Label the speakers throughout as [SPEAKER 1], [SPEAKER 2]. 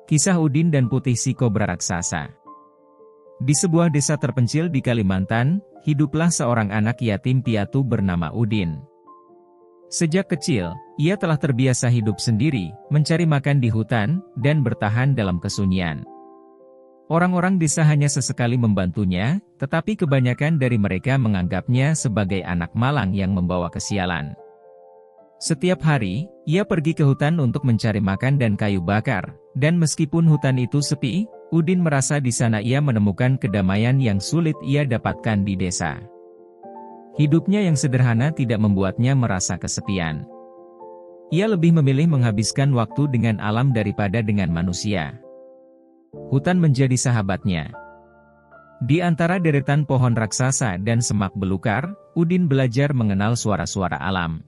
[SPEAKER 1] Kisah Udin dan Putih si Kobra Raksasa. Di sebuah desa terpencil di Kalimantan, hiduplah seorang anak yatim piatu bernama Udin. Sejak kecil, ia telah terbiasa hidup sendiri, mencari makan di hutan, dan bertahan dalam kesunyian. Orang-orang desa hanya sesekali membantunya, tetapi kebanyakan dari mereka menganggapnya sebagai anak malang yang membawa kesialan. Setiap hari, ia pergi ke hutan untuk mencari makan dan kayu bakar, dan meskipun hutan itu sepi, Udin merasa di sana ia menemukan kedamaian yang sulit ia dapatkan di desa. Hidupnya yang sederhana tidak membuatnya merasa kesepian. Ia lebih memilih menghabiskan waktu dengan alam daripada dengan manusia. Hutan menjadi sahabatnya. Di antara deretan pohon raksasa dan semak belukar, Udin belajar mengenal suara-suara alam.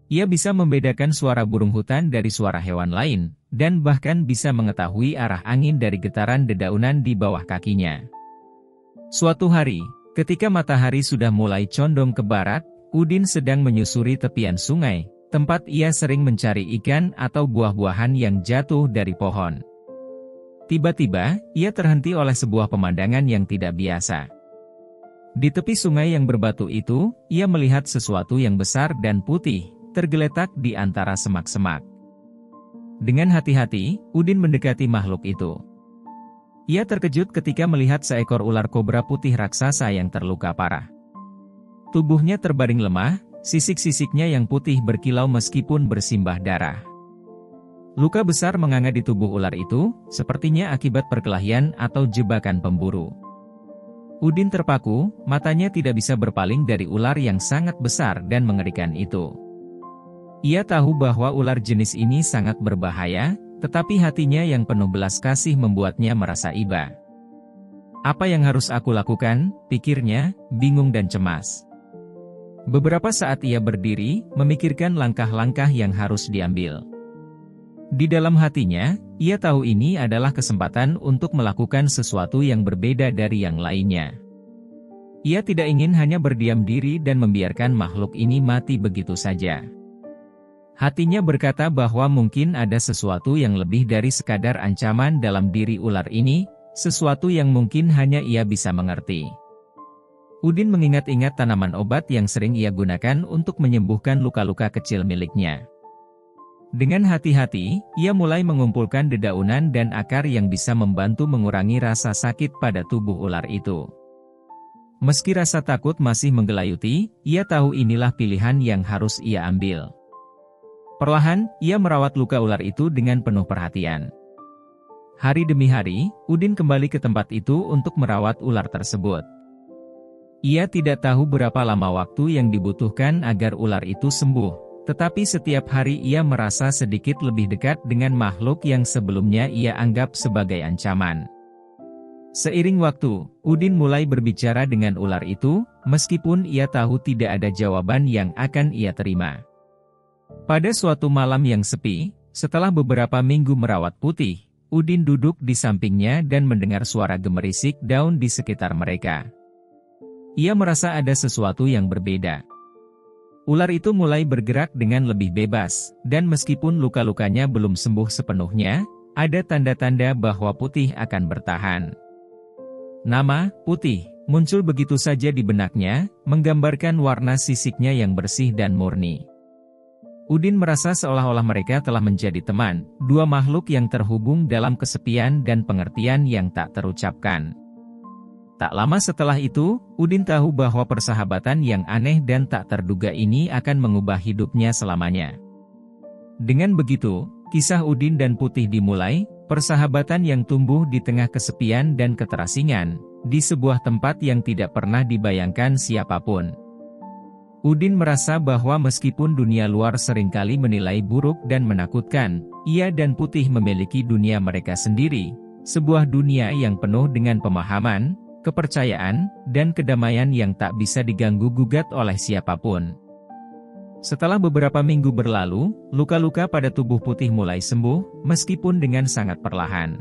[SPEAKER 1] Ia bisa membedakan suara burung hutan dari suara hewan lain, dan bahkan bisa mengetahui arah angin dari getaran dedaunan di bawah kakinya. Suatu hari, ketika matahari sudah mulai condong ke barat, Udin sedang menyusuri tepian sungai, tempat ia sering mencari ikan atau buah-buahan yang jatuh dari pohon. Tiba-tiba, ia terhenti oleh sebuah pemandangan yang tidak biasa. Di tepi sungai yang berbatu itu, ia melihat sesuatu yang besar dan putih, tergeletak di antara semak-semak. Dengan hati-hati, Udin mendekati makhluk itu. Ia terkejut ketika melihat seekor ular kobra putih raksasa yang terluka parah. Tubuhnya terbaring lemah, sisik-sisiknya yang putih berkilau meskipun bersimbah darah. Luka besar menganga di tubuh ular itu, sepertinya akibat perkelahian atau jebakan pemburu. Udin terpaku, matanya tidak bisa berpaling dari ular yang sangat besar dan mengerikan itu. Ia tahu bahwa ular jenis ini sangat berbahaya, tetapi hatinya yang penuh belas kasih membuatnya merasa iba. Apa yang harus aku lakukan, pikirnya, bingung dan cemas. Beberapa saat ia berdiri, memikirkan langkah-langkah yang harus diambil. Di dalam hatinya, ia tahu ini adalah kesempatan untuk melakukan sesuatu yang berbeda dari yang lainnya. Ia tidak ingin hanya berdiam diri dan membiarkan makhluk ini mati begitu saja. Hatinya berkata bahwa mungkin ada sesuatu yang lebih dari sekadar ancaman dalam diri ular ini, sesuatu yang mungkin hanya ia bisa mengerti. Udin mengingat-ingat tanaman obat yang sering ia gunakan untuk menyembuhkan luka-luka kecil miliknya. Dengan hati-hati, ia mulai mengumpulkan dedaunan dan akar yang bisa membantu mengurangi rasa sakit pada tubuh ular itu. Meski rasa takut masih menggelayuti, ia tahu inilah pilihan yang harus ia ambil. Perlahan, ia merawat luka ular itu dengan penuh perhatian. Hari demi hari, Udin kembali ke tempat itu untuk merawat ular tersebut. Ia tidak tahu berapa lama waktu yang dibutuhkan agar ular itu sembuh, tetapi setiap hari ia merasa sedikit lebih dekat dengan makhluk yang sebelumnya ia anggap sebagai ancaman. Seiring waktu, Udin mulai berbicara dengan ular itu, meskipun ia tahu tidak ada jawaban yang akan ia terima. Pada suatu malam yang sepi, setelah beberapa minggu merawat Putih, Udin duduk di sampingnya dan mendengar suara gemerisik daun di sekitar mereka. Ia merasa ada sesuatu yang berbeda. Ular itu mulai bergerak dengan lebih bebas, dan meskipun luka-lukanya belum sembuh sepenuhnya, ada tanda-tanda bahwa Putih akan bertahan. Nama, Putih, muncul begitu saja di benaknya, menggambarkan warna sisiknya yang bersih dan murni. Udin merasa seolah-olah mereka telah menjadi teman, dua makhluk yang terhubung dalam kesepian dan pengertian yang tak terucapkan. Tak lama setelah itu, Udin tahu bahwa persahabatan yang aneh dan tak terduga ini akan mengubah hidupnya selamanya. Dengan begitu, kisah Udin dan Putih dimulai, persahabatan yang tumbuh di tengah kesepian dan keterasingan, di sebuah tempat yang tidak pernah dibayangkan siapapun. Udin merasa bahwa meskipun dunia luar seringkali menilai buruk dan menakutkan, ia dan Putih memiliki dunia mereka sendiri, sebuah dunia yang penuh dengan pemahaman, kepercayaan, dan kedamaian yang tak bisa diganggu-gugat oleh siapapun. Setelah beberapa minggu berlalu, luka-luka pada tubuh Putih mulai sembuh, meskipun dengan sangat perlahan.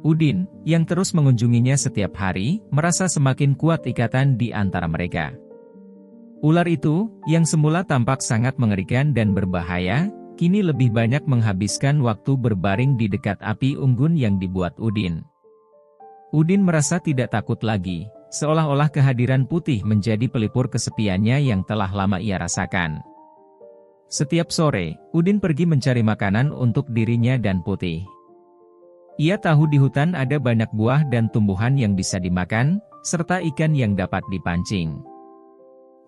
[SPEAKER 1] Udin, yang terus mengunjunginya setiap hari, merasa semakin kuat ikatan di antara mereka. Ular itu, yang semula tampak sangat mengerikan dan berbahaya, kini lebih banyak menghabiskan waktu berbaring di dekat api unggun yang dibuat Udin. Udin merasa tidak takut lagi, seolah-olah kehadiran Putih menjadi pelipur kesepiannya yang telah lama ia rasakan. Setiap sore, Udin pergi mencari makanan untuk dirinya dan Putih. Ia tahu di hutan ada banyak buah dan tumbuhan yang bisa dimakan, serta ikan yang dapat dipancing.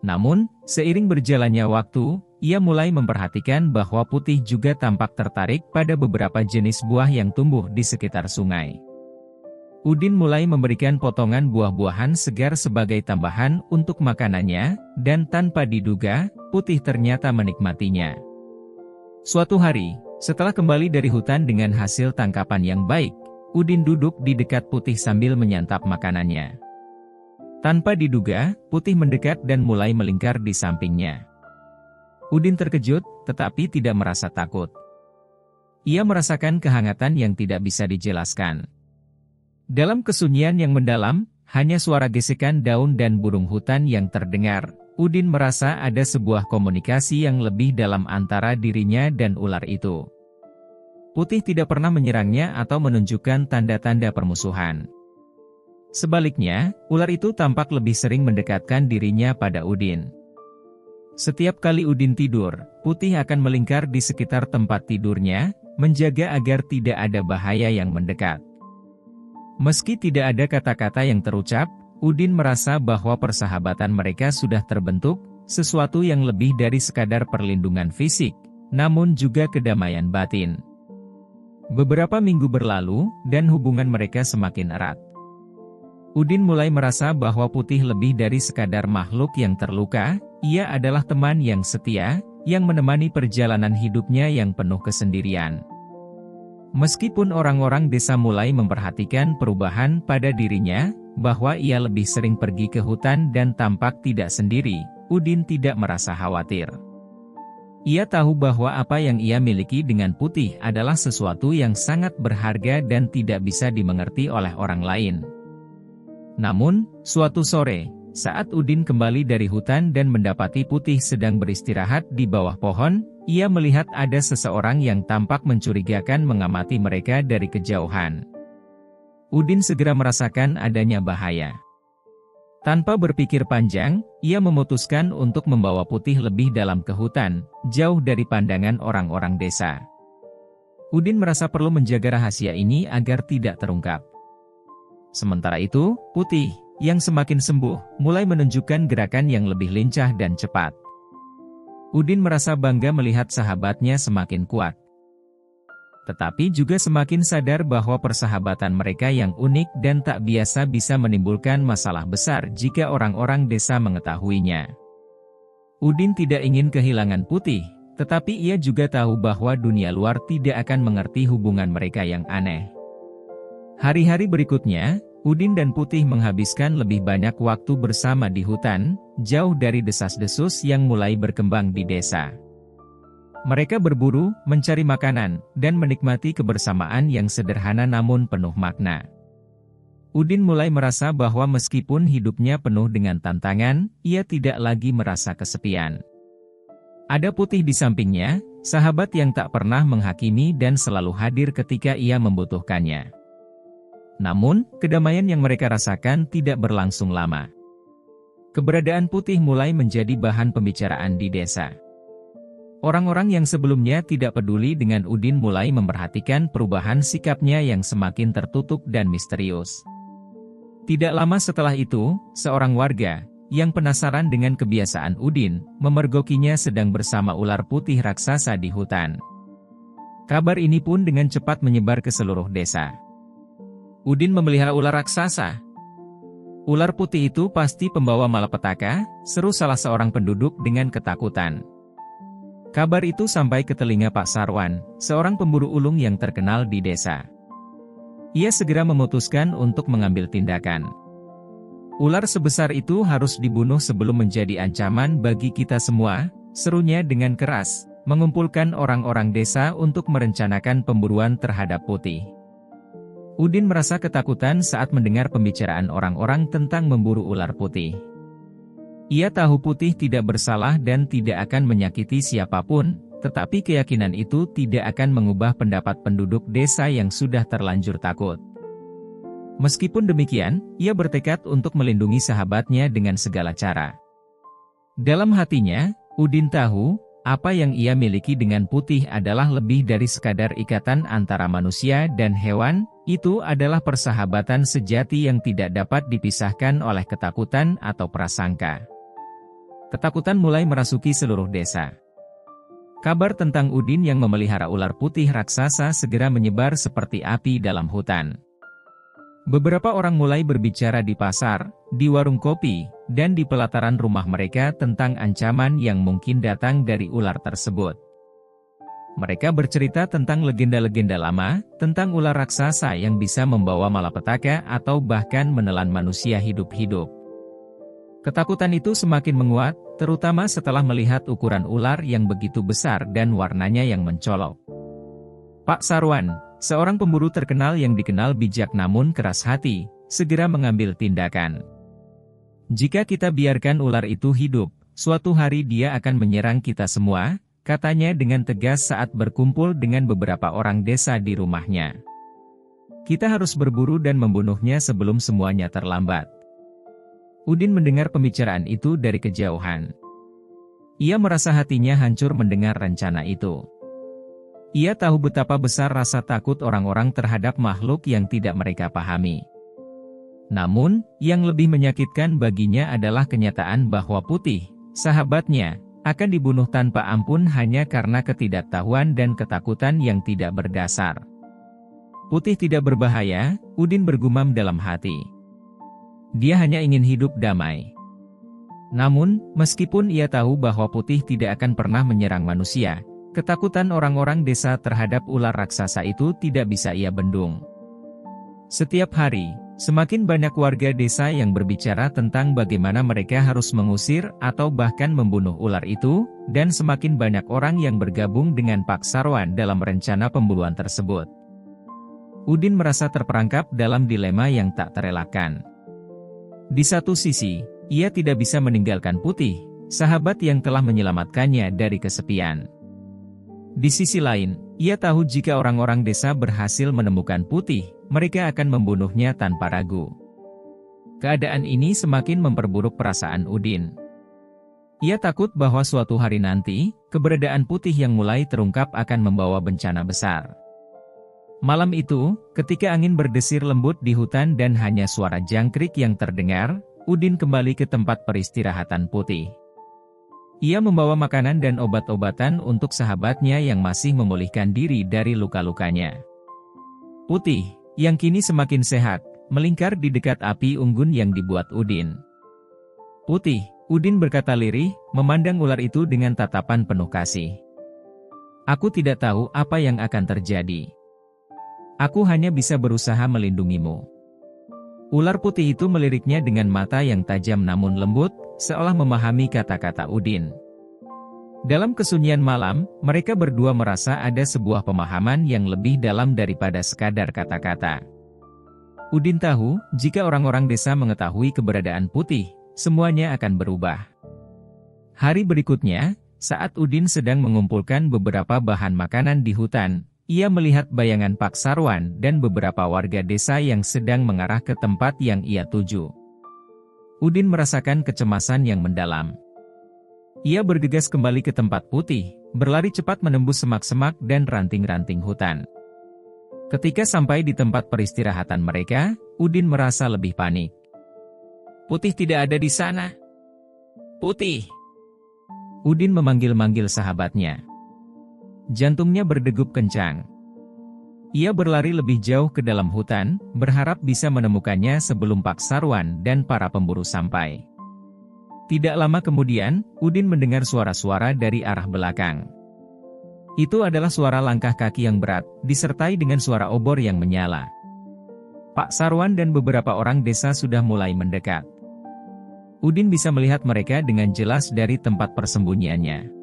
[SPEAKER 1] Namun, seiring berjalannya waktu, ia mulai memperhatikan bahwa Putih juga tampak tertarik pada beberapa jenis buah yang tumbuh di sekitar sungai. Udin mulai memberikan potongan buah-buahan segar sebagai tambahan untuk makanannya, dan tanpa diduga, Putih ternyata menikmatinya. Suatu hari, setelah kembali dari hutan dengan hasil tangkapan yang baik, Udin duduk di dekat Putih sambil menyantap makanannya. Tanpa diduga, Putih mendekat dan mulai melingkar di sampingnya. Udin terkejut, tetapi tidak merasa takut. Ia merasakan kehangatan yang tidak bisa dijelaskan. Dalam kesunyian yang mendalam, hanya suara gesekan daun dan burung hutan yang terdengar. Udin merasa ada sebuah komunikasi yang lebih dalam antara dirinya dan ular itu. Putih tidak pernah menyerangnya atau menunjukkan tanda-tanda permusuhan. Sebaliknya, ular itu tampak lebih sering mendekatkan dirinya pada Udin. Setiap kali Udin tidur, Putih akan melingkar di sekitar tempat tidurnya, menjaga agar tidak ada bahaya yang mendekat. Meski tidak ada kata-kata yang terucap, Udin merasa bahwa persahabatan mereka sudah terbentuk, sesuatu yang lebih dari sekadar perlindungan fisik, namun juga kedamaian batin. Beberapa minggu berlalu, dan hubungan mereka semakin erat. Udin mulai merasa bahwa Putih lebih dari sekadar makhluk yang terluka, ia adalah teman yang setia, yang menemani perjalanan hidupnya yang penuh kesendirian. Meskipun orang-orang desa mulai memperhatikan perubahan pada dirinya, bahwa ia lebih sering pergi ke hutan dan tampak tidak sendiri, Udin tidak merasa khawatir. Ia tahu bahwa apa yang ia miliki dengan Putih adalah sesuatu yang sangat berharga dan tidak bisa dimengerti oleh orang lain. Namun, suatu sore, saat Udin kembali dari hutan dan mendapati Putih sedang beristirahat di bawah pohon, ia melihat ada seseorang yang tampak mencurigakan mengamati mereka dari kejauhan. Udin segera merasakan adanya bahaya. Tanpa berpikir panjang, ia memutuskan untuk membawa Putih lebih dalam ke hutan, jauh dari pandangan orang-orang desa. Udin merasa perlu menjaga rahasia ini agar tidak terungkap. Sementara itu, Putih, yang semakin sembuh, mulai menunjukkan gerakan yang lebih lincah dan cepat. Udin merasa bangga melihat sahabatnya semakin kuat. Tetapi juga semakin sadar bahwa persahabatan mereka yang unik dan tak biasa bisa menimbulkan masalah besar jika orang-orang desa mengetahuinya. Udin tidak ingin kehilangan Putih, tetapi ia juga tahu bahwa dunia luar tidak akan mengerti hubungan mereka yang aneh. Hari-hari berikutnya, Udin dan Putih menghabiskan lebih banyak waktu bersama di hutan, jauh dari desas-desus yang mulai berkembang di desa. Mereka berburu, mencari makanan, dan menikmati kebersamaan yang sederhana namun penuh makna. Udin mulai merasa bahwa meskipun hidupnya penuh dengan tantangan, ia tidak lagi merasa kesepian. Ada Putih di sampingnya, sahabat yang tak pernah menghakimi dan selalu hadir ketika ia membutuhkannya. Namun, kedamaian yang mereka rasakan tidak berlangsung lama. Keberadaan Putih mulai menjadi bahan pembicaraan di desa. Orang-orang yang sebelumnya tidak peduli dengan Udin mulai memperhatikan perubahan sikapnya yang semakin tertutup dan misterius. Tidak lama setelah itu, seorang warga, yang penasaran dengan kebiasaan Udin, memergokinya sedang bersama ular putih raksasa di hutan. Kabar ini pun dengan cepat menyebar ke seluruh desa. Udin memelihara ular raksasa. Ular putih itu pasti pembawa malapetaka, seru salah seorang penduduk dengan ketakutan. Kabar itu sampai ke telinga Pak Sarwan, seorang pemburu ulung yang terkenal di desa. Ia segera memutuskan untuk mengambil tindakan. Ular sebesar itu harus dibunuh sebelum menjadi ancaman bagi kita semua, serunya dengan keras, mengumpulkan orang-orang desa untuk merencanakan pemburuan terhadap Putih. Udin merasa ketakutan saat mendengar pembicaraan orang-orang tentang memburu ular putih. Ia tahu Putih tidak bersalah dan tidak akan menyakiti siapapun, tetapi keyakinan itu tidak akan mengubah pendapat penduduk desa yang sudah terlanjur takut. Meskipun demikian, ia bertekad untuk melindungi sahabatnya dengan segala cara. Dalam hatinya, Udin tahu, apa yang ia miliki dengan Putih adalah lebih dari sekadar ikatan antara manusia dan hewan, itu adalah persahabatan sejati yang tidak dapat dipisahkan oleh ketakutan atau prasangka. Ketakutan mulai merasuki seluruh desa. Kabar tentang Udin yang memelihara ular putih raksasa segera menyebar seperti api dalam hutan. Beberapa orang mulai berbicara di pasar, di warung kopi, dan di pelataran rumah mereka tentang ancaman yang mungkin datang dari ular tersebut. Mereka bercerita tentang legenda-legenda lama, tentang ular raksasa yang bisa membawa malapetaka atau bahkan menelan manusia hidup-hidup. Ketakutan itu semakin menguat, terutama setelah melihat ukuran ular yang begitu besar dan warnanya yang mencolok. Pak Sarwan, seorang pemburu terkenal yang dikenal bijak namun keras hati, segera mengambil tindakan. Jika kita biarkan ular itu hidup, suatu hari dia akan menyerang kita semua, katanya dengan tegas saat berkumpul dengan beberapa orang desa di rumahnya. Kita harus berburu dan membunuhnya sebelum semuanya terlambat. Udin mendengar pembicaraan itu dari kejauhan. Ia merasa hatinya hancur mendengar rencana itu. Ia tahu betapa besar rasa takut orang-orang terhadap makhluk yang tidak mereka pahami. Namun, yang lebih menyakitkan baginya adalah kenyataan bahwa Putih, sahabatnya, akan dibunuh tanpa ampun hanya karena ketidaktahuan dan ketakutan yang tidak berdasar. Putih tidak berbahaya, Udin bergumam dalam hati. Dia hanya ingin hidup damai. Namun, meskipun ia tahu bahwa Putih tidak akan pernah menyerang manusia, ketakutan orang-orang desa terhadap ular raksasa itu tidak bisa ia bendung. Setiap hari, semakin banyak warga desa yang berbicara tentang bagaimana mereka harus mengusir atau bahkan membunuh ular itu, dan semakin banyak orang yang bergabung dengan Pak Sarwan dalam rencana pembunuhan tersebut. Udin merasa terperangkap dalam dilema yang tak terelakkan. Di satu sisi, ia tidak bisa meninggalkan Putih, sahabat yang telah menyelamatkannya dari kesepian. Di sisi lain, ia tahu jika orang-orang desa berhasil menemukan Putih, mereka akan membunuhnya tanpa ragu. Keadaan ini semakin memperburuk perasaan Udin. Ia takut bahwa suatu hari nanti, keberadaan Putih yang mulai terungkap akan membawa bencana besar. Malam itu, ketika angin berdesir lembut di hutan dan hanya suara jangkrik yang terdengar, Udin kembali ke tempat peristirahatan Putih. Ia membawa makanan dan obat-obatan untuk sahabatnya yang masih memulihkan diri dari luka-lukanya. Putih, yang kini semakin sehat, melingkar di dekat api unggun yang dibuat Udin. Putih, Udin berkata lirih, memandang ular itu dengan tatapan penuh kasih. Aku tidak tahu apa yang akan terjadi. Aku hanya bisa berusaha melindungimu. Ular putih itu meliriknya dengan mata yang tajam namun lembut, seolah memahami kata-kata Udin. Dalam kesunyian malam, mereka berdua merasa ada sebuah pemahaman yang lebih dalam daripada sekadar kata-kata. Udin tahu, jika orang-orang desa mengetahui keberadaan Putih, semuanya akan berubah. Hari berikutnya, saat Udin sedang mengumpulkan beberapa bahan makanan di hutan, ia melihat bayangan Pak Sarwan dan beberapa warga desa yang sedang mengarah ke tempat yang ia tuju. Udin merasakan kecemasan yang mendalam. Ia bergegas kembali ke tempat Putih, berlari cepat menembus semak-semak dan ranting-ranting hutan. Ketika sampai di tempat peristirahatan mereka, Udin merasa lebih panik. Putih tidak ada di sana. Putih! Udin memanggil-manggil sahabatnya. Jantungnya berdegup kencang. Ia berlari lebih jauh ke dalam hutan, berharap bisa menemukannya sebelum Pak Sarwan dan para pemburu sampai. Tidak lama kemudian, Udin mendengar suara-suara dari arah belakang. Itu adalah suara langkah kaki yang berat, disertai dengan suara obor yang menyala. Pak Sarwan dan beberapa orang desa sudah mulai mendekat. Udin bisa melihat mereka dengan jelas dari tempat persembunyiannya.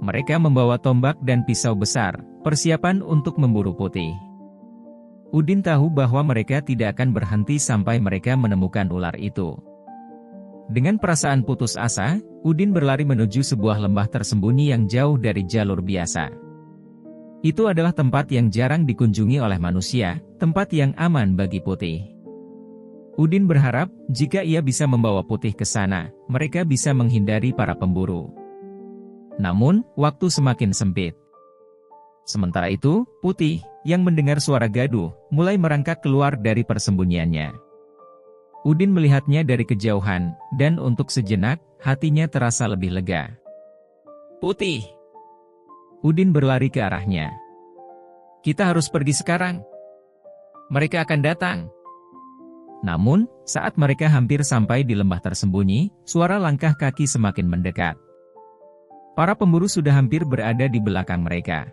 [SPEAKER 1] Mereka membawa tombak dan pisau besar, persiapan untuk memburu Putih. Udin tahu bahwa mereka tidak akan berhenti sampai mereka menemukan ular itu. Dengan perasaan putus asa, Udin berlari menuju sebuah lembah tersembunyi yang jauh dari jalur biasa. Itu adalah tempat yang jarang dikunjungi oleh manusia, tempat yang aman bagi Putih. Udin berharap, jika ia bisa membawa Putih ke sana, mereka bisa menghindari para pemburu. Namun, waktu semakin sempit. Sementara itu, Putih, yang mendengar suara gaduh, mulai merangkak keluar dari persembunyiannya. Udin melihatnya dari kejauhan, dan untuk sejenak, hatinya terasa lebih lega. "Putih!" Udin berlari ke arahnya. "Kita harus pergi sekarang. Mereka akan datang." Namun, saat mereka hampir sampai di lembah tersembunyi, suara langkah kaki semakin mendekat. Para pemburu sudah hampir berada di belakang mereka.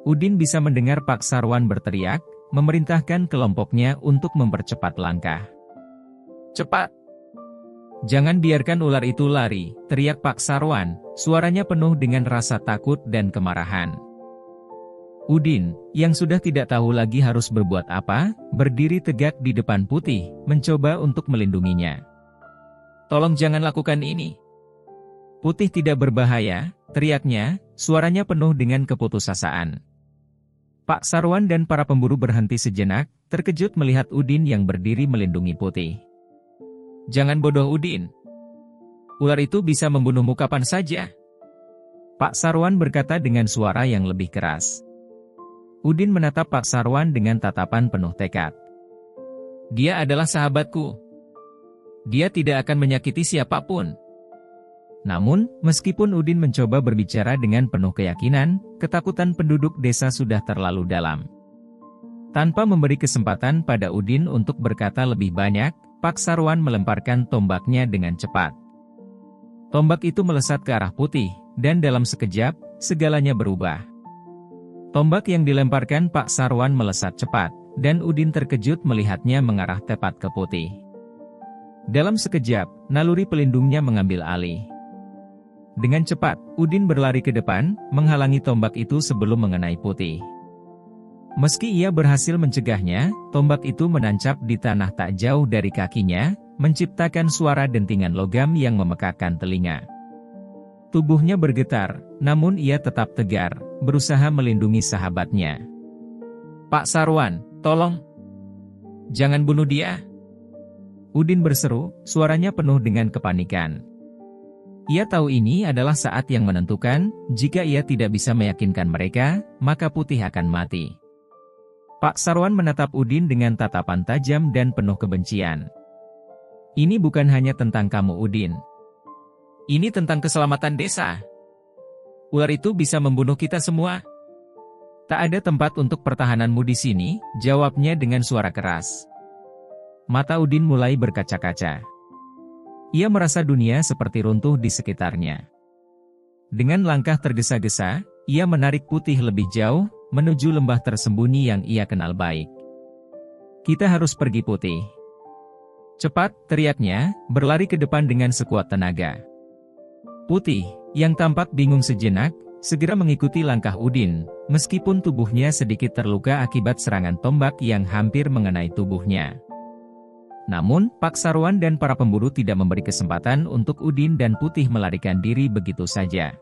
[SPEAKER 1] Udin bisa mendengar Pak Sarwan berteriak, memerintahkan kelompoknya untuk mempercepat langkah. "Cepat! Jangan biarkan ular itu lari," teriak Pak Sarwan, suaranya penuh dengan rasa takut dan kemarahan. Udin, yang sudah tidak tahu lagi harus berbuat apa, berdiri tegak di depan Putih, mencoba untuk melindunginya. "Tolong jangan lakukan ini. Putih tidak berbahaya," teriaknya, suaranya penuh dengan keputusasaan. Pak Sarwan dan para pemburu berhenti sejenak, terkejut melihat Udin yang berdiri melindungi Putih. "Jangan bodoh Udin. Ular itu bisa membunuhmu kapan saja." Pak Sarwan berkata dengan suara yang lebih keras. Udin menatap Pak Sarwan dengan tatapan penuh tekad. "Dia adalah sahabatku. Dia tidak akan menyakiti siapapun." Namun, meskipun Udin mencoba berbicara dengan penuh keyakinan, ketakutan penduduk desa sudah terlalu dalam. Tanpa memberi kesempatan pada Udin untuk berkata lebih banyak, Pak Sarwan melemparkan tombaknya dengan cepat. Tombak itu melesat ke arah Putih, dan dalam sekejap, segalanya berubah. Tombak yang dilemparkan Pak Sarwan melesat cepat, dan Udin terkejut melihatnya mengarah tepat ke Putih. Dalam sekejap, naluri pelindungnya mengambil alih. Dengan cepat, Udin berlari ke depan, menghalangi tombak itu sebelum mengenai Putih. Meski ia berhasil mencegahnya, tombak itu menancap di tanah tak jauh dari kakinya, menciptakan suara dentingan logam yang memekakkan telinga. Tubuhnya bergetar, namun ia tetap tegar, berusaha melindungi sahabatnya. "Pak Sarwan, tolong! Jangan bunuh dia!" Udin berseru, suaranya penuh dengan kepanikan. Ia tahu ini adalah saat yang menentukan, jika ia tidak bisa meyakinkan mereka, maka Putih akan mati. Pak Sarwan menatap Udin dengan tatapan tajam dan penuh kebencian. "Ini bukan hanya tentang kamu Udin. Ini tentang keselamatan desa. Ular itu bisa membunuh kita semua. Tak ada tempat untuk pertahananmu di sini," jawabnya dengan suara keras. Mata Udin mulai berkaca-kaca. Ia merasa dunia seperti runtuh di sekitarnya. Dengan langkah tergesa-gesa, ia menarik Putih lebih jauh, menuju lembah tersembunyi yang ia kenal baik. "Kita harus pergi Putih. Cepat," teriaknya, berlari ke depan dengan sekuat tenaga. Putih, yang tampak bingung sejenak, segera mengikuti langkah Udin, meskipun tubuhnya sedikit terluka akibat serangan tombak yang hampir mengenai tubuhnya. Namun, Pak Sarwan dan para pemburu tidak memberi kesempatan untuk Udin dan Putih melarikan diri begitu saja.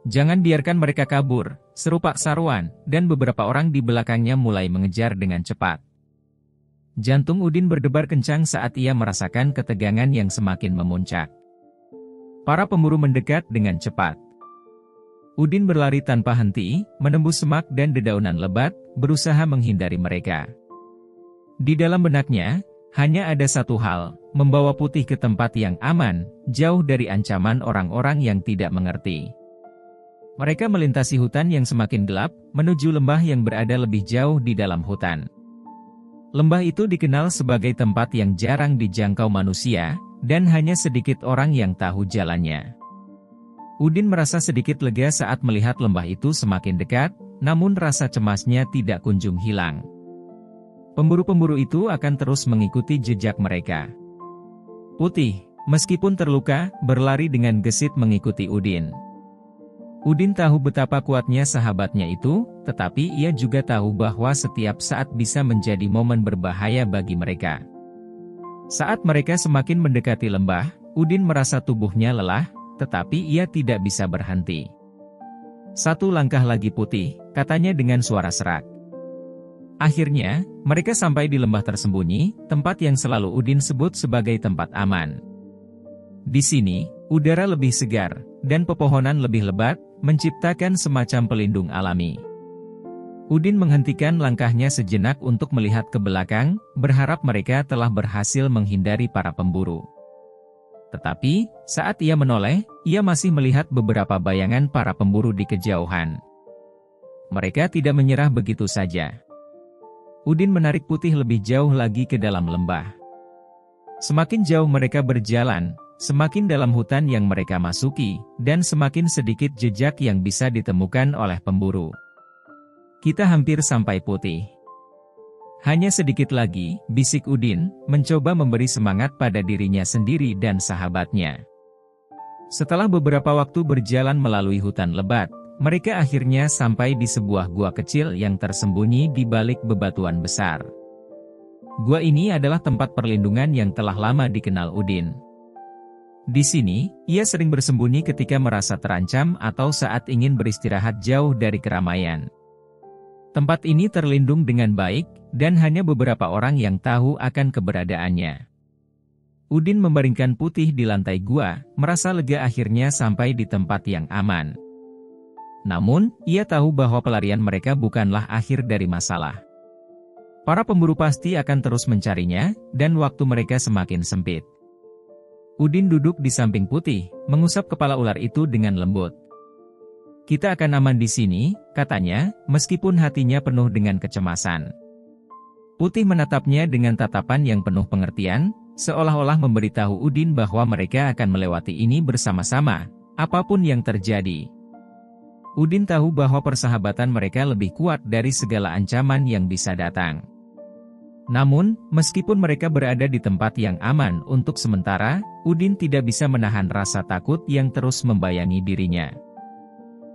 [SPEAKER 1] "Jangan biarkan mereka kabur," seru Pak Sarwan, dan beberapa orang di belakangnya mulai mengejar dengan cepat. Jantung Udin berdebar kencang saat ia merasakan ketegangan yang semakin memuncak. Para pemburu mendekat dengan cepat. Udin berlari tanpa henti, menembus semak dan dedaunan lebat, berusaha menghindari mereka. Di dalam benaknya, hanya ada satu hal, membawa Putih ke tempat yang aman, jauh dari ancaman orang-orang yang tidak mengerti. Mereka melintasi hutan yang semakin gelap, menuju lembah yang berada lebih jauh di dalam hutan. Lembah itu dikenal sebagai tempat yang jarang dijangkau manusia, dan hanya sedikit orang yang tahu jalannya. Udin merasa sedikit lega saat melihat lembah itu semakin dekat, namun rasa cemasnya tidak kunjung hilang. Pemburu-pemburu itu akan terus mengikuti jejak mereka. Putih, meskipun terluka, berlari dengan gesit mengikuti Udin. Udin tahu betapa kuatnya sahabatnya itu, tetapi ia juga tahu bahwa setiap saat bisa menjadi momen berbahaya bagi mereka. Saat mereka semakin mendekati lembah, Udin merasa tubuhnya lelah, tetapi ia tidak bisa berhenti. "Satu langkah lagi Putih," katanya dengan suara serak. Akhirnya, mereka sampai di lembah tersembunyi, tempat yang selalu Udin sebut sebagai tempat aman. Di sini, udara lebih segar, dan pepohonan lebih lebat, menciptakan semacam pelindung alami. Udin menghentikan langkahnya sejenak untuk melihat ke belakang, berharap mereka telah berhasil menghindari para pemburu. Tetapi, saat ia menoleh, ia masih melihat beberapa bayangan para pemburu di kejauhan. Mereka tidak menyerah begitu saja. Udin menarik Putih lebih jauh lagi ke dalam lembah. Semakin jauh mereka berjalan, semakin dalam hutan yang mereka masuki, dan semakin sedikit jejak yang bisa ditemukan oleh pemburu. "Kita hampir sampai Putih. Hanya sedikit lagi," bisik Udin, mencoba memberi semangat pada dirinya sendiri dan sahabatnya. Setelah beberapa waktu berjalan melalui hutan lebat, mereka akhirnya sampai di sebuah gua kecil yang tersembunyi di balik bebatuan besar. Gua ini adalah tempat perlindungan yang telah lama dikenal Udin. Di sini, ia sering bersembunyi ketika merasa terancam atau saat ingin beristirahat jauh dari keramaian. Tempat ini terlindung dengan baik, dan hanya beberapa orang yang tahu akan keberadaannya. Udin membaringkan Putih di lantai gua, merasa lega akhirnya sampai di tempat yang aman. Namun, ia tahu bahwa pelarian mereka bukanlah akhir dari masalah. Para pemburu pasti akan terus mencarinya, dan waktu mereka semakin sempit. Udin duduk di samping Putih, mengusap kepala ular itu dengan lembut. "Kita akan aman di sini," katanya, meskipun hatinya penuh dengan kecemasan. Putih menatapnya dengan tatapan yang penuh pengertian, seolah-olah memberitahu Udin bahwa mereka akan melewati ini bersama-sama, apapun yang terjadi. Udin tahu bahwa persahabatan mereka lebih kuat dari segala ancaman yang bisa datang. Namun, meskipun mereka berada di tempat yang aman untuk sementara, Udin tidak bisa menahan rasa takut yang terus membayangi dirinya.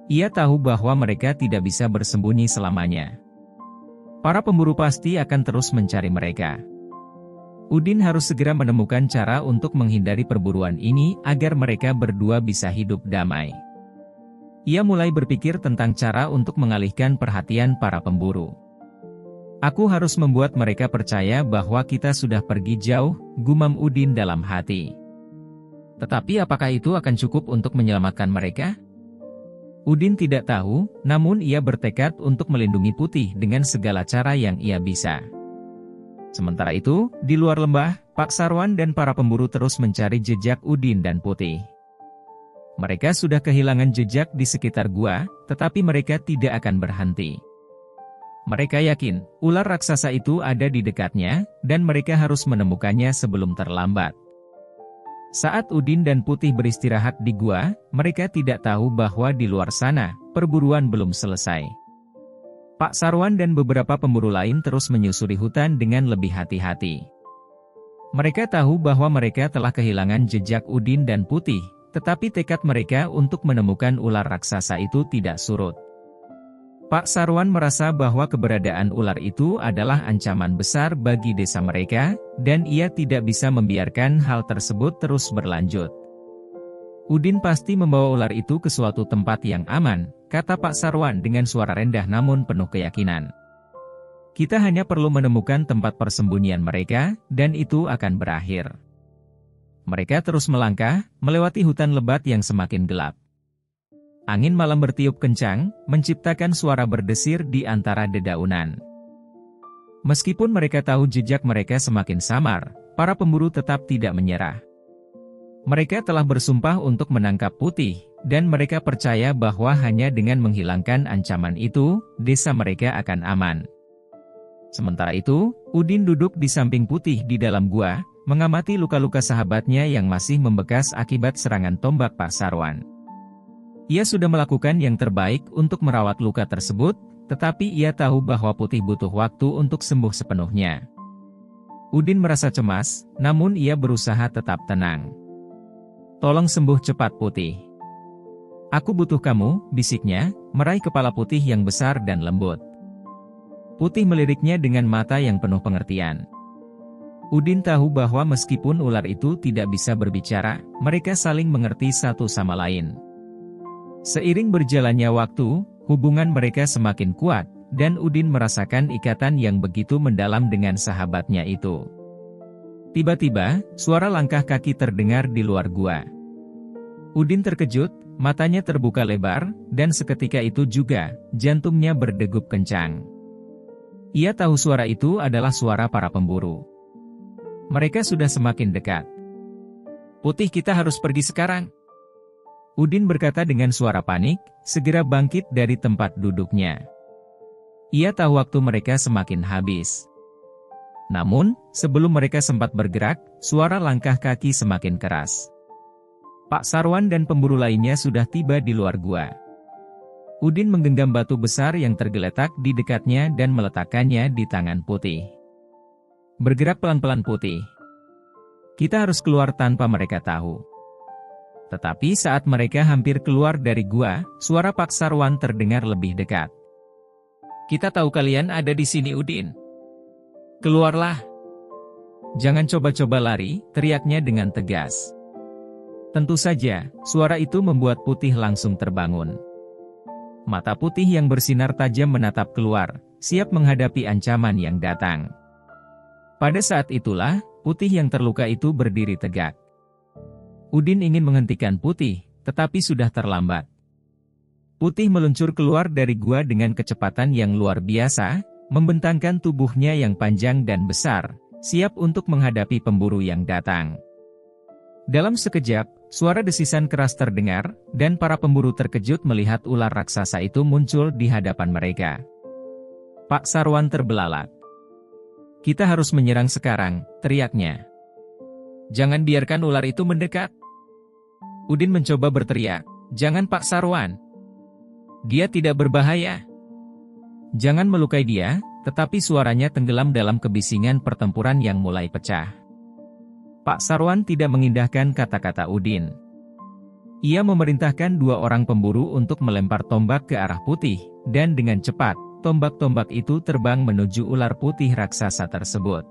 [SPEAKER 1] Ia tahu bahwa mereka tidak bisa bersembunyi selamanya. Para pemburu pasti akan terus mencari mereka. Udin harus segera menemukan cara untuk menghindari perburuan ini agar mereka berdua bisa hidup damai. Ia mulai berpikir tentang cara untuk mengalihkan perhatian para pemburu. "Aku harus membuat mereka percaya bahwa kita sudah pergi jauh," gumam Udin dalam hati. Tetapi apakah itu akan cukup untuk menyelamatkan mereka? Udin tidak tahu, namun ia bertekad untuk melindungi Putih dengan segala cara yang ia bisa. Sementara itu, di luar lembah, Pak Sarwan dan para pemburu terus mencari jejak Udin dan Putih. Mereka sudah kehilangan jejak di sekitar gua, tetapi mereka tidak akan berhenti. Mereka yakin, ular raksasa itu ada di dekatnya, dan mereka harus menemukannya sebelum terlambat. Saat Udin dan Putih beristirahat di gua, mereka tidak tahu bahwa di luar sana, perburuan belum selesai. Pak Sarwan dan beberapa pemburu lain terus menyusuri hutan dengan lebih hati-hati. Mereka tahu bahwa mereka telah kehilangan jejak Udin dan Putih, tetapi tekad mereka untuk menemukan ular raksasa itu tidak surut. Pak Sarwan merasa bahwa keberadaan ular itu adalah ancaman besar bagi desa mereka, dan ia tidak bisa membiarkan hal tersebut terus berlanjut. "Udin pasti membawa ular itu ke suatu tempat yang aman," kata Pak Sarwan dengan suara rendah namun penuh keyakinan. "Kita hanya perlu menemukan tempat persembunyian mereka, dan itu akan berakhir." Mereka terus melangkah, melewati hutan lebat yang semakin gelap. Angin malam bertiup kencang, menciptakan suara berdesir di antara dedaunan. Meskipun mereka tahu jejak mereka semakin samar, para pemburu tetap tidak menyerah. Mereka telah bersumpah untuk menangkap Putih, dan mereka percaya bahwa hanya dengan menghilangkan ancaman itu, desa mereka akan aman. Sementara itu, Udin duduk di samping Putih di dalam gua, mengamati luka-luka sahabatnya yang masih membekas akibat serangan tombak Pak Sarwan. Ia sudah melakukan yang terbaik untuk merawat luka tersebut, tetapi ia tahu bahwa Putih butuh waktu untuk sembuh sepenuhnya. Udin merasa cemas, namun ia berusaha tetap tenang. "Tolong sembuh cepat Putih. Aku butuh kamu," bisiknya, meraih kepala Putih yang besar dan lembut. Putih meliriknya dengan mata yang penuh pengertian. Udin tahu bahwa meskipun ular itu tidak bisa berbicara, mereka saling mengerti satu sama lain. Seiring berjalannya waktu, hubungan mereka semakin kuat, dan Udin merasakan ikatan yang begitu mendalam dengan sahabatnya itu. Tiba-tiba, suara langkah kaki terdengar di luar gua. Udin terkejut, matanya terbuka lebar, dan seketika itu juga, jantungnya berdegup kencang. Ia tahu suara itu adalah suara para pemburu. Mereka sudah semakin dekat. "Putih, kita harus pergi sekarang," Udin berkata dengan suara panik, segera bangkit dari tempat duduknya. Ia tahu waktu mereka semakin habis. Namun, sebelum mereka sempat bergerak, suara langkah kaki semakin keras. Pak Sarwan dan pemburu lainnya sudah tiba di luar gua. Udin menggenggam batu besar yang tergeletak di dekatnya dan meletakkannya di tangan Putih. "Bergerak pelan-pelan, Putih. Kita harus keluar tanpa mereka tahu." Tetapi saat mereka hampir keluar dari gua, suara Pak Sarwan terdengar lebih dekat. "Kita tahu kalian ada di sini, Udin. Keluarlah. Jangan coba-coba lari," teriaknya dengan tegas. Tentu saja, suara itu membuat Putih langsung terbangun. Mata Putih yang bersinar tajam menatap keluar, siap menghadapi ancaman yang datang. Pada saat itulah, Putih yang terluka itu berdiri tegak. Udin ingin menghentikan Putih, tetapi sudah terlambat. Putih meluncur keluar dari gua dengan kecepatan yang luar biasa, membentangkan tubuhnya yang panjang dan besar, siap untuk menghadapi pemburu yang datang. Dalam sekejap, suara desisan keras terdengar, dan para pemburu terkejut melihat ular raksasa itu muncul di hadapan mereka. Pak Sarwan terbelalak. "Kita harus menyerang sekarang," teriaknya. "Jangan biarkan ular itu mendekat." Udin mencoba berteriak, "Jangan, Pak Sarwan. Dia tidak berbahaya. Jangan melukai dia," tetapi suaranya tenggelam dalam kebisingan pertempuran yang mulai pecah. Pak Sarwan tidak mengindahkan kata-kata Udin. Ia memerintahkan 2 orang pemburu untuk melempar tombak ke arah Putih, dan dengan cepat, tombak-tombak itu terbang menuju ular putih raksasa tersebut.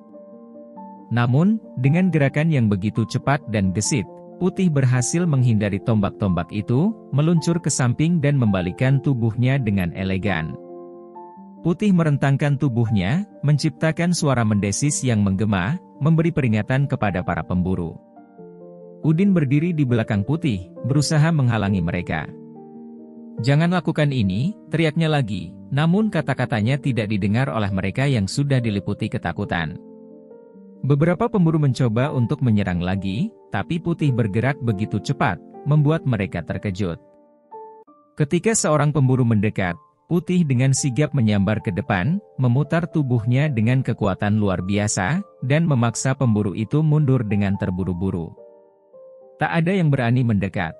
[SPEAKER 1] Namun, dengan gerakan yang begitu cepat dan gesit, Putih berhasil menghindari tombak-tombak itu, meluncur ke samping dan membalikkan tubuhnya dengan elegan. Putih merentangkan tubuhnya, menciptakan suara mendesis yang menggema, memberi peringatan kepada para pemburu. Udin berdiri di belakang Putih, berusaha menghalangi mereka. "Jangan lakukan ini," teriaknya lagi, namun kata-katanya tidak didengar oleh mereka yang sudah diliputi ketakutan. Beberapa pemburu mencoba untuk menyerang lagi, tapi Putih bergerak begitu cepat, membuat mereka terkejut. Ketika seorang pemburu mendekat, Putih dengan sigap menyambar ke depan, memutar tubuhnya dengan kekuatan luar biasa, dan memaksa pemburu itu mundur dengan terburu-buru. Tak ada yang berani mendekat.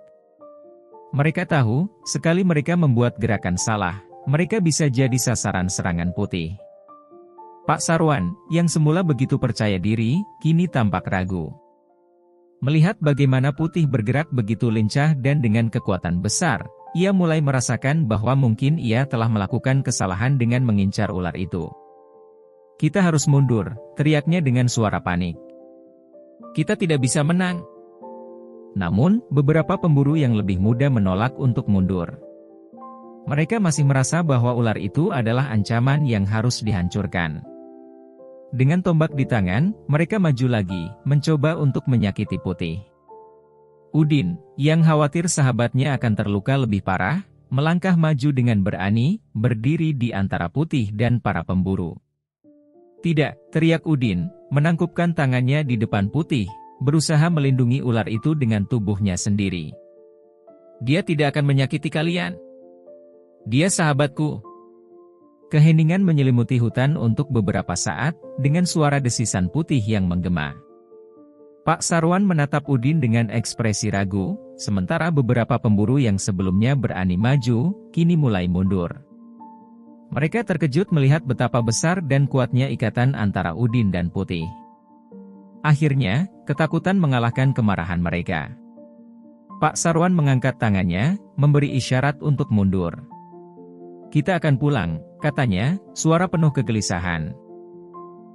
[SPEAKER 1] Mereka tahu, sekali mereka membuat gerakan salah, mereka bisa jadi sasaran serangan Putih. Pak Sarwan, yang semula begitu percaya diri, kini tampak ragu. Melihat bagaimana Putih bergerak begitu lincah dan dengan kekuatan besar, ia mulai merasakan bahwa mungkin ia telah melakukan kesalahan dengan mengincar ular itu. "Kita harus mundur," teriaknya dengan suara panik. "Kita tidak bisa menang." Namun, beberapa pemburu yang lebih muda menolak untuk mundur. Mereka masih merasa bahwa ular itu adalah ancaman yang harus dihancurkan. Dengan tombak di tangan, mereka maju lagi, mencoba untuk menyakiti Putih. Udin, yang khawatir sahabatnya akan terluka lebih parah, melangkah maju dengan berani, berdiri di antara Putih dan para pemburu. "Tidak," teriak Udin, menangkupkan tangannya di depan Putih, berusaha melindungi ular itu dengan tubuhnya sendiri. "Dia tidak akan menyakiti kalian. Dia sahabatku." Keheningan menyelimuti hutan untuk beberapa saat, dengan suara desisan Putih yang menggema. Pak Sarwan menatap Udin dengan ekspresi ragu, sementara beberapa pemburu yang sebelumnya berani maju, kini mulai mundur. Mereka terkejut melihat betapa besar dan kuatnya ikatan antara Udin dan Putih. Akhirnya, ketakutan mengalahkan kemarahan mereka. Pak Sarwan mengangkat tangannya, memberi isyarat untuk mundur. "Kita akan pulang," katanya, suara penuh kegelisahan.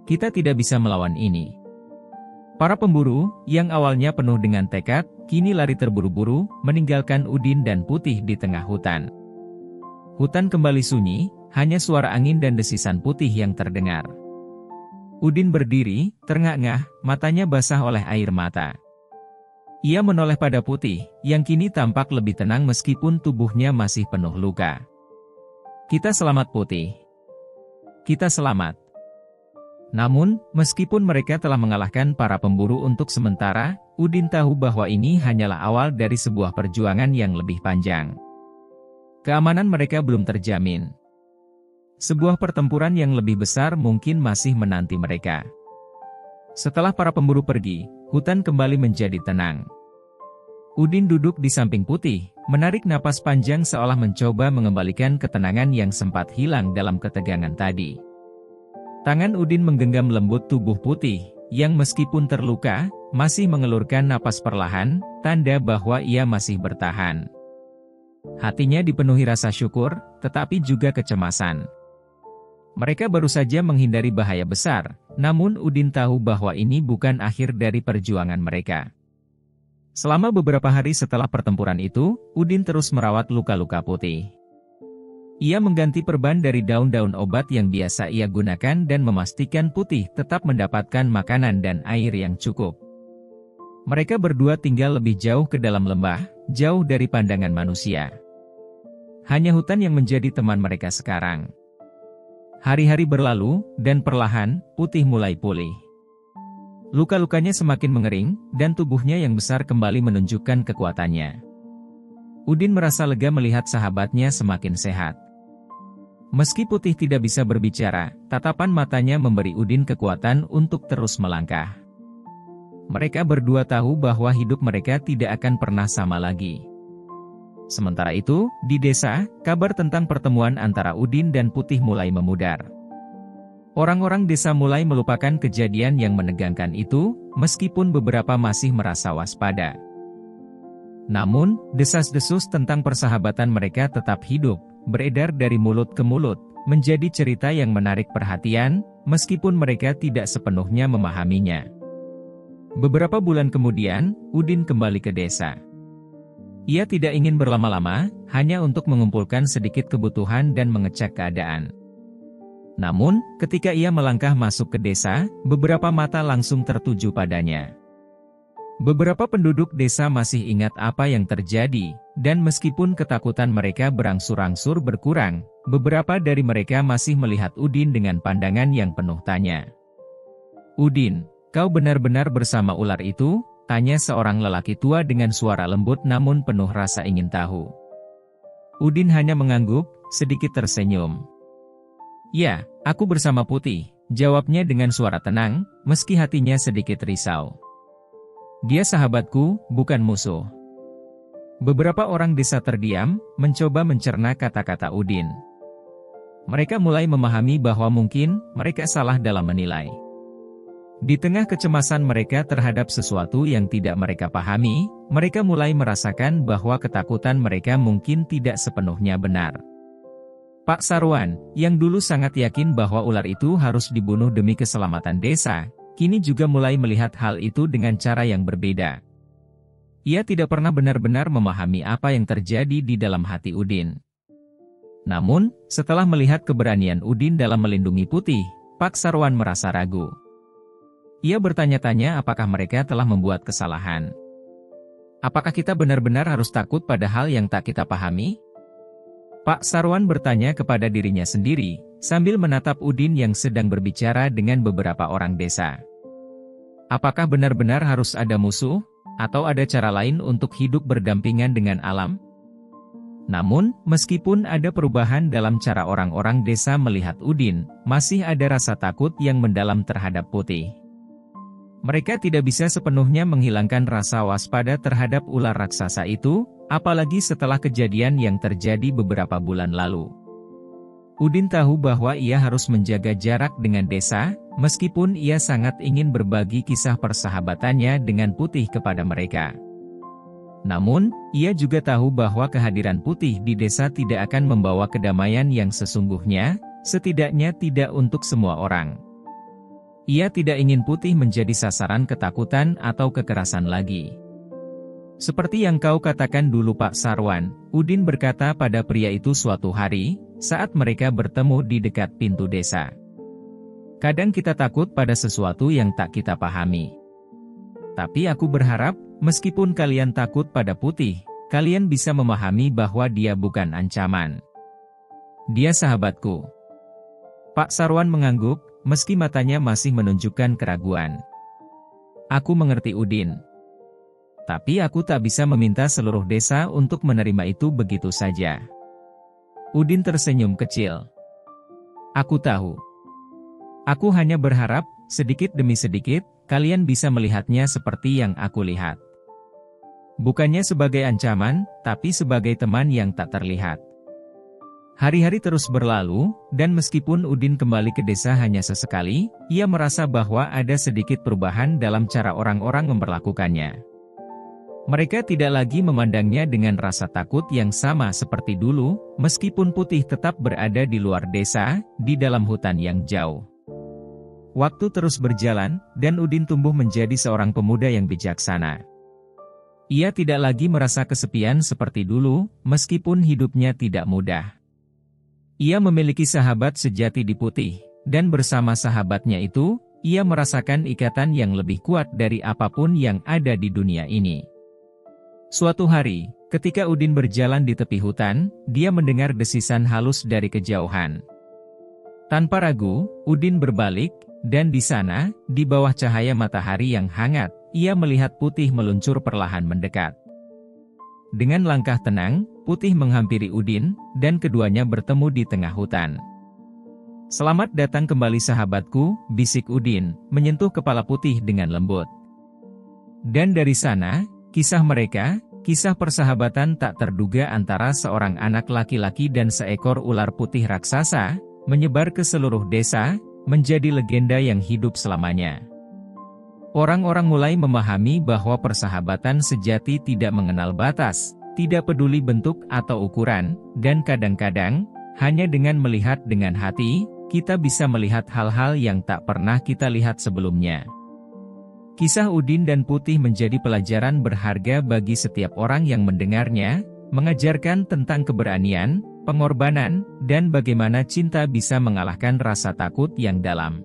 [SPEAKER 1] "Kita tidak bisa melawan ini. Para pemburu, yang awalnya penuh dengan tekad, kini lari terburu-buru, meninggalkan Udin dan Putih di tengah hutan. Hutan kembali sunyi, hanya suara angin dan desisan Putih yang terdengar. Udin berdiri, terngah-ngah, matanya basah oleh air mata. Ia menoleh pada Putih, yang kini tampak lebih tenang meskipun tubuhnya masih penuh luka. "Kita selamat, Putih. Kita selamat." Namun, meskipun mereka telah mengalahkan para pemburu untuk sementara, Udin tahu bahwa ini hanyalah awal dari sebuah perjuangan yang lebih panjang. Keamanan mereka belum terjamin. Sebuah pertempuran yang lebih besar mungkin masih menanti mereka. Setelah para pemburu pergi, hutan kembali menjadi tenang. Udin duduk di samping Putih, menarik napas panjang seolah mencoba mengembalikan ketenangan yang sempat hilang dalam ketegangan tadi. Tangan Udin menggenggam lembut tubuh Putih, yang meskipun terluka, masih mengelurkan napas perlahan, tanda bahwa ia masih bertahan. Hatinya dipenuhi rasa syukur, tetapi juga kecemasan. Mereka baru saja menghindari bahaya besar, namun Udin tahu bahwa ini bukan akhir dari perjuangan mereka. Selama beberapa hari setelah pertempuran itu, Udin terus merawat luka-luka Putih. Ia mengganti perban dari daun-daun obat yang biasa ia gunakan dan memastikan Putih tetap mendapatkan makanan dan air yang cukup. Mereka berdua tinggal lebih jauh ke dalam lembah, jauh dari pandangan manusia. Hanya hutan yang menjadi teman mereka sekarang. Hari-hari berlalu, dan perlahan, Putih mulai pulih. Luka-lukanya semakin mengering, dan tubuhnya yang besar kembali menunjukkan kekuatannya. Udin merasa lega melihat sahabatnya semakin sehat. Meski Putih tidak bisa berbicara, tatapan matanya memberi Udin kekuatan untuk terus melangkah. Mereka berdua tahu bahwa hidup mereka tidak akan pernah sama lagi. Sementara itu, di desa, kabar tentang pertemuan antara Udin dan Putih mulai memudar. Orang-orang desa mulai melupakan kejadian yang menegangkan itu, meskipun beberapa masih merasa waspada. Namun, desas-desus tentang persahabatan mereka tetap hidup, beredar dari mulut ke mulut, menjadi cerita yang menarik perhatian, meskipun mereka tidak sepenuhnya memahaminya. Beberapa bulan kemudian, Udin kembali ke desa. Ia tidak ingin berlama-lama, hanya untuk mengumpulkan sedikit kebutuhan dan mengecek keadaan. Namun, ketika ia melangkah masuk ke desa, beberapa mata langsung tertuju padanya. Beberapa penduduk desa masih ingat apa yang terjadi, dan meskipun ketakutan mereka berangsur-angsur berkurang, beberapa dari mereka masih melihat Udin dengan pandangan yang penuh tanya. "Udin, kau benar-benar bersama ular itu?" tanya seorang lelaki tua dengan suara lembut namun penuh rasa ingin tahu. Udin hanya mengangguk, sedikit tersenyum. "Ya, aku bersama Putih," jawabnya dengan suara tenang, meski hatinya sedikit risau. "Dia sahabatku, bukan musuh." Beberapa orang desa terdiam, mencoba mencerna kata-kata Udin. Mereka mulai memahami bahwa mungkin mereka salah dalam menilai. Di tengah kecemasan mereka terhadap sesuatu yang tidak mereka pahami, mereka mulai merasakan bahwa ketakutan mereka mungkin tidak sepenuhnya benar. Pak Sarwan, yang dulu sangat yakin bahwa ular itu harus dibunuh demi keselamatan desa, kini juga mulai melihat hal itu dengan cara yang berbeda. Ia tidak pernah benar-benar memahami apa yang terjadi di dalam hati Udin. Namun, setelah melihat keberanian Udin dalam melindungi Putih, Pak Sarwan merasa ragu. Ia bertanya-tanya apakah mereka telah membuat kesalahan. Apakah kita benar-benar harus takut pada hal yang tak kita pahami? Pak Sarwan bertanya kepada dirinya sendiri, sambil menatap Udin yang sedang berbicara dengan beberapa orang desa. Apakah benar-benar harus ada musuh, atau ada cara lain untuk hidup berdampingan dengan alam? Namun, meskipun ada perubahan dalam cara orang-orang desa melihat Udin, masih ada rasa takut yang mendalam terhadap Putih. Mereka tidak bisa sepenuhnya menghilangkan rasa waspada terhadap ular raksasa itu, apalagi setelah kejadian yang terjadi beberapa bulan lalu. Udin tahu bahwa ia harus menjaga jarak dengan desa, meskipun ia sangat ingin berbagi kisah persahabatannya dengan Putih kepada mereka. Namun, ia juga tahu bahwa kehadiran Putih di desa tidak akan membawa kedamaian yang sesungguhnya, setidaknya tidak untuk semua orang. Ia tidak ingin Putih menjadi sasaran ketakutan atau kekerasan lagi. Seperti yang kau katakan dulu Pak Sarwan, Udin berkata pada pria itu suatu hari, saat mereka bertemu di dekat pintu desa. Kadang kita takut pada sesuatu yang tak kita pahami. Tapi aku berharap, meskipun kalian takut pada Putih, kalian bisa memahami bahwa dia bukan ancaman. Dia sahabatku. Pak Sarwan mengangguk, meski matanya masih menunjukkan keraguan. Aku mengerti Udin. Tapi aku tak bisa meminta seluruh desa untuk menerima itu begitu saja. Udin tersenyum kecil. Aku tahu. Aku hanya berharap, sedikit demi sedikit, kalian bisa melihatnya seperti yang aku lihat. Bukannya sebagai ancaman, tapi sebagai teman yang tak terlihat. Hari-hari terus berlalu, dan meskipun Udin kembali ke desa hanya sesekali, ia merasa bahwa ada sedikit perubahan dalam cara orang-orang memperlakukannya. Mereka tidak lagi memandangnya dengan rasa takut yang sama seperti dulu, meskipun Putih tetap berada di luar desa, di dalam hutan yang jauh. Waktu terus berjalan, dan Udin tumbuh menjadi seorang pemuda yang bijaksana. Ia tidak lagi merasa kesepian seperti dulu, meskipun hidupnya tidak mudah. Ia memiliki sahabat sejati di Putih, dan bersama sahabatnya itu, ia merasakan ikatan yang lebih kuat dari apapun yang ada di dunia ini. Suatu hari, ketika Udin berjalan di tepi hutan, dia mendengar desisan halus dari kejauhan. Tanpa ragu, Udin berbalik, dan di sana, di bawah cahaya matahari yang hangat, ia melihat Putih meluncur perlahan mendekat. Dengan langkah tenang, Putih menghampiri Udin, dan keduanya bertemu di tengah hutan. Selamat datang kembali sahabatku, bisik Udin, menyentuh kepala Putih dengan lembut. Dan dari sana, kisah mereka, kisah persahabatan tak terduga antara seorang anak laki-laki dan seekor ular putih raksasa, menyebar ke seluruh desa, menjadi legenda yang hidup selamanya. Orang-orang mulai memahami bahwa persahabatan sejati tidak mengenal batas, tidak peduli bentuk atau ukuran, dan kadang-kadang, hanya dengan melihat dengan hati, kita bisa melihat hal-hal yang tak pernah kita lihat sebelumnya. Kisah Udin dan Putih menjadi pelajaran berharga bagi setiap orang yang mendengarnya, mengajarkan tentang keberanian, pengorbanan, dan bagaimana cinta bisa mengalahkan rasa takut yang dalam.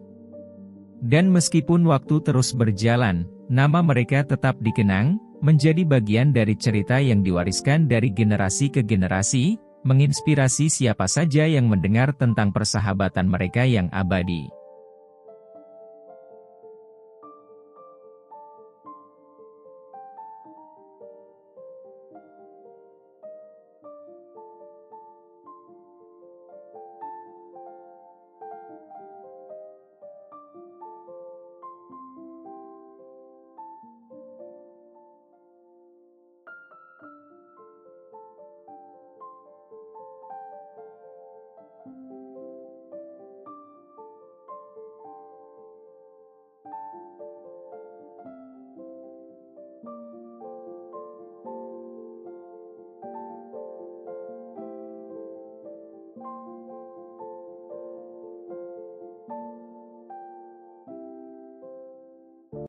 [SPEAKER 1] Dan meskipun waktu terus berjalan, nama mereka tetap dikenang, menjadi bagian dari cerita yang diwariskan dari generasi ke generasi, menginspirasi siapa saja yang mendengar tentang persahabatan mereka yang abadi.